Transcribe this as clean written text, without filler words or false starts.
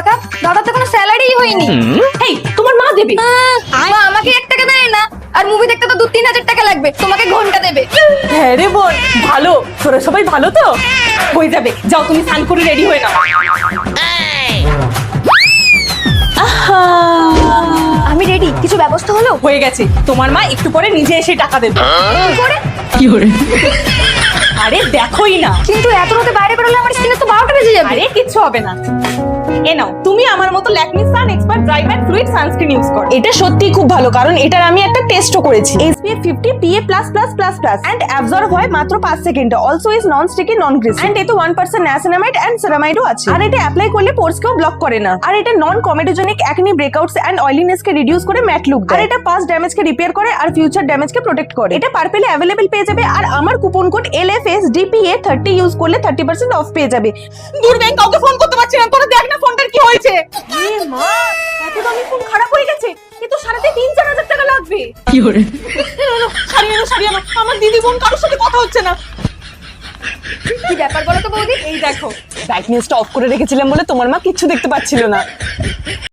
টাকা? দাদার তো কোনো স্যালারিই হয়নি। এই তোমার মা দেবে। মা আমাকে 1 টাকা দেয় না, আর মুভি দেখতে তো 2-3 হাজার টাকা লাগবে, তোমাকে ঘন্টা দেবে। হ্যাঁ রে বোন, ভালো। তোরা সবাই ভালো তো? হয়ে যাবে, যাও তুমি স্নান করে রেডি হয়ে নাও। আমি রেডি। কিছু ব্যবস্থা হলো? হয়ে গেছে, তোমার মা একটু পরে নিজে এসে টাকা দেবে। কি করে? আরে দেখোই না। কিন্তু এত রাতে বাইরে বেরোলে আমার স্কিনে তো 12টা বেজে যাবে। আরে কিচ্ছু হবে না। এ নাও, তুমি আমার মতো Lakme sun expert dry matte fluid sunscreen use করো। এটা সত্যিই খুব ভালো, কারণ এটার আমি একটা টেস্টও করেছি। SPF 50 PA++++ এন্ড অ্যাবজর্ব হয় মাত্র 5 সেকেন্ডে। Also is non sticky, non greasy and এতে 1% নিয়াসিনামাইড এন্ড সেরামাইডও আছে। আর এটা অ্যাপ্লাই করলে পোরসকেও ব্লক করে না। আর এটা non comedogenic acne breakouts and oiliness কে রিডিউস করে ম্যাট লুক দেয়। আর এটা পাস্ট ড্যামেজ কে রিপেয়ার করে আর ফিউচার ড্যামেজ কে প্রোটেক্ট করে। এটা পার্পেলে অ্যাভেলেবল পেয়ে যাবে, আর আমার কুপন কোড LFSDPA30 ইউজ করলে 30% অফ পেয়ে যাবে। দূর ব্যাংক কাউকে ফোন করতে পারছি না, তোরা দেখ না ফোনটার কি হয়েছে। এ মা, এত দামি ফোন খারাপ হয়ে গেছে, এ তো সারাতে 3-4 হাজার টাকা লাগবে। কি করে? সারিয়ে নাও, আমার দিদি বোন কারোর সাথে কথা হচ্ছে না। কি ব্যাপার বলো তো বৌদি? এই দেখো, ব্রাইটনেসটা অফ করে রেখেছিলাম বলে তোমার মা কিচ্ছু দেখতে পাচ্ছিল না।